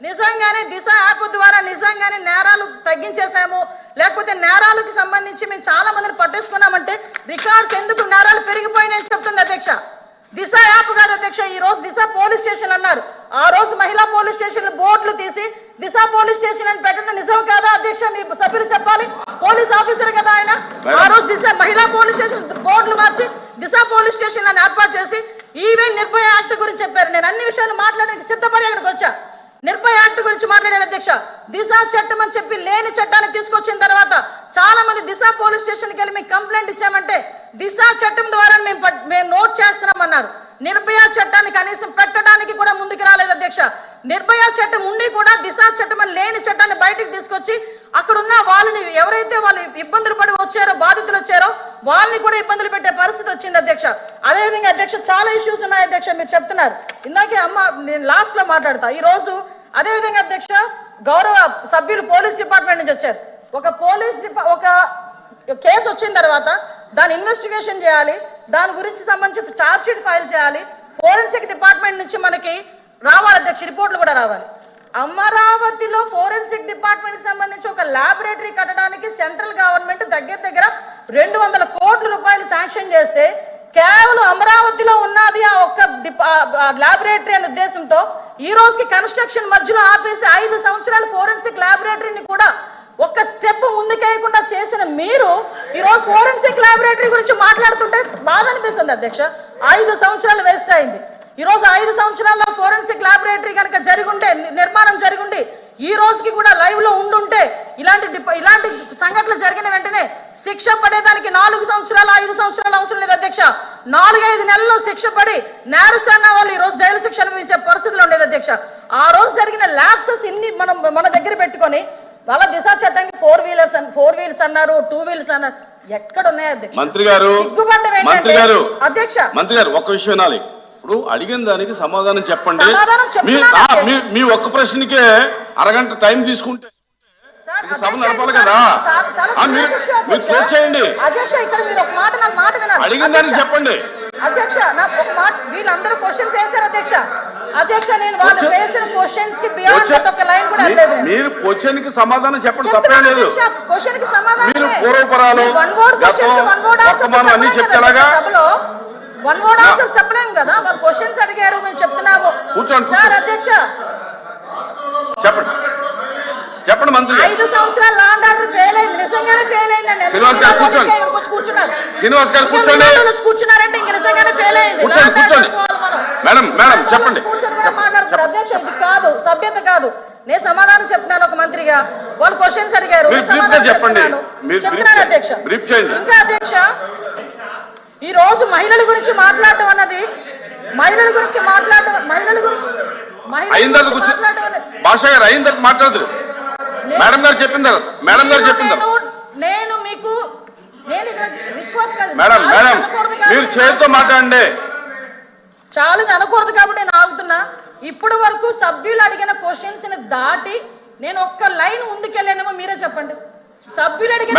నిజంగానే దిశ యాప్ ద్వారా నిజంగానే నేరాలు తగ్గించేసాము, లేకపోతే నేరాలకు సంబంధించి మేము చాలా మందిని పట్టేసుకున్నామంటే రికార్డ్స్ ఎందుకు నేరాలు పెరిగిపోయినాయని చెప్తుంది అధ్యక్ష. దిశ యాప్ కాదు అధ్యక్ష, ఈ రోజు దిశ పోలీస్ స్టేషన్ అన్నారు. ఆ రోజు మహిళా పోలీస్ స్టేషన్ బోర్డులు తీసి దిశ పోలీస్ స్టేషన్ అని పెట్టడం నిజం కాదా అధ్యక్ష? మీ సభ్యులు చెప్పాలి, పోలీస్ ఆఫీసర్ కదా ఆయన. ఆ రోజు దిశ మహిళా పోలీస్ స్టేషన్ బోర్డులు మార్చి దిశ పోలీస్ స్టేషన్ అని ఏర్పాటు చేసి ఈవెన్ నిర్భయ యాక్ట్ గురించి చెప్పారు. నేను అన్ని విషయాలు మాట్లాడడానికి సిద్ధపడి అక్కడికి వచ్చా. నిర్భయ యాక్ట్ గురించి మాట్లాడారు అధ్యక్ష. దిశ చట్టం అని చెప్పి లేని చట్టాన్ని తీసుకొచ్చిన తర్వాత చాలా మంది దిశ పోలీస్ స్టేషన్కి వెళ్ళి మీకు కంప్లైంట్ ఇచ్చామంటే దిశ చట్టం ద్వారా మేము నోట్ చేస్తున్నామన్నారు. నిర్భయ చట్టాన్ని కనీసం పెట్టడానికి కూడా ముందుకు రాలేదు అధ్యక్ష. నిర్భయ చట్టం ఉండి కూడా దిశ చట్టం అని లేని చట్టాన్ని బయటకు తీసుకొచ్చి అక్కడున్న వాళ్ళని ఎవరైతే వాళ్ళు ఇబ్బందులు పడి వచ్చారో, బాధితులు వచ్చారో వాళ్ళని కూడా ఇబ్బందులు పెట్టే పరిస్థితి వచ్చింది అధ్యక్ష. అదేవిధంగా అధ్యక్ష చాలా ఇష్యూస్ ఉన్నాయి అధ్యక్ష, మీరు చెప్తున్నారు. ఇందాకే అమ్మ నేను లాస్ట్ లో మాట్లాడతా. ఈ రోజు అదేవిధంగా అధ్యక్ష గౌరవ సభ్యులు పోలీస్ డిపార్ట్మెంట్ నుంచి వచ్చారు. ఒక కేసు వచ్చిన తర్వాత దాని ఇన్వెస్టిగేషన్ చేయాలి, దాని గురించి సంబంధించి ఛార్జ్ షీట్ ఫైల్ చేయాలి, ఫోరెన్సిక్ డిపార్ట్మెంట్ నుంచి మనకి రావాలి అధ్యక్ష, రిపోర్ట్లు కూడా రావాలి. అమరావతిలో ఫోరెన్సిక్ డిపార్ట్మెంట్ సంబంధించి ఒక ల్యాబొరేటరీ కట్టడానికి సెంట్రల్ గవర్నమెంట్ దగ్గర 200 కోట్ల రూపాయలు శాంక్షన్ చేస్తే కేవలం అమరావతిలో ఉన్నది ఆ ఒక్క ల్యాబొరేటరీ అనే ఉద్దేశంతో ఈ రోజుకి కన్స్ట్రక్షన్ మధ్యలో ఆపేసి 5 సంవత్సరాల ఫోరెన్సిక్ ల్యాబొరేటరీని కూడా ఒక్క స్టెప్ ముందుకేయకుండా చేసిన మీరు ఈ రోజు ఫోరెన్సిక్ ల్యాబొరేటరీ గురించి మాట్లాడుతుంటే బాధ అనిపిస్తుంది అధ్యక్ష. 5 సంవత్సరాలు వేస్ట్ అయింది. ఈ రోజు 5 సంవత్సరాల్లో ఫోరెన్సిక్ ల్యాబొరేటరీ కనుక జరిగుంటే, నిర్మాణం జరిగుంటే, ఈ రోజుకి కూడా లైవ్ లో ఉండుంటే ఇలాంటి సంఘటనలు జరిగిన వెంటనే శిక్ష పడేదానికి 4 సంవత్సరాలు 5 సంవత్సరాలు అవసరం లేదు అధ్యక్ష. 4-5 నెలల్లో శిక్ష పడి నేరస్తున్న వాళ్ళు ఈ రోజు జైలు శిక్ష అనుభవించే పరిస్థితులు ఉండేది అధ్యక్ష. ఆ రోజు జరిగిన ల్యాబ్సెస్ ఇన్ని మన దగ్గర పెట్టుకొని వాళ్ళ దిశ చట్టానికి 4 వీల్స్ అన్నారు, 2 వీల్స్ అన్నారు. ఎక్కడ ఉన్నాయి అధ్యక్ష? మంత్రి గారు అధ్యక్ష, మంత్రి గారు ఒక విషయం వినాలి. ఇప్పుడు అడిగిన దానికి సమాధానం చెప్పండి. మీ ఒక్క ప్రశ్నకే అరగంట టైం తీసుకుంటే సభ నడపాలి కదా, మీరు క్లోజ్ చేయండి అధ్యక్ష. ఇక్కడ మీరు ఒక మాట నాకు మాట వినాలి. అడిగిన దానికి చెప్పండి అధ్యక్ష. నాకు ఒక మాట, వీళ్ళందరూ క్వశ్చన్స్ వేశారు అధ్యక్ష. అధ్యక్ష నేను వాళ్ళు వేసిన క్వశ్చన్స్ కి బియాండ్ ఒక లైన్ కూడా లేదు. మీరు క్వశ్చన్ కి సమాధానం చెప్పండి, తప్పేం లేదు. క్వశ్చన్ కి సమాధానం మీరు పూర్వపరాలు వర్తమానం అన్ని చెప్తారా? సభలో 1 వర్డ్ ఆన్సర్స్ చెప్పలేం కదా. వాళ్ళు క్వశ్చన్స్ అడిగారు, మేము చెప్తున్నాము. కూర్చోండి సార్ అధ్యక్ష చెప్పండి మంత్రి. 5 సంవత్సరాలు లా అండ్ ఆర్డర్ ఫెయిల్ అయింది, నిజంగానే ఫెయిల్ అయిందండి. శ్రీనివాస్ గారు కూర్చోండి, శ్రీనివాస్ గారు కూర్చోండి. కూర్చున్నారంటే ఇంక నిజంగానే ఫెయిల్ అయింది. మేడం చెప్పండి. మాట్లాడుతున్నారు అధ్యక్ష, ఇది కాదు, సభ్యత కాదు. నేను సమాధానం చెప్తున్నాను ఒక మంత్రిగా. వాళ్ళు క్వశ్చన్స్ అడిగారు, చెప్పండి చెప్తున్నాను అధ్యక్ష. ఇంకా అధ్యక్ష ఈ రోజు మహిళల గురించి మాట్లాడటం అన్నది, మహిళల గురించి భాష గారు అయిన తర్వాత మాట్లాడదు. మేడం గారు చెప్పిన తర్వాత నేను మీకు రిక్వెస్ట్ మేడం మీరు చేతితో మాట్లాడండి. చాలా అనకూడదు కాబట్టి నేను ఆగుతున్నా. ఇప్పటి వరకు సభ్యులు అడిగిన క్వశ్చన్స్ ని దాటి నేను ఒక్క లైన్ ముందుకెళ్ళానేమో మీరే చెప్పండి. సభ్యులు అడిగిన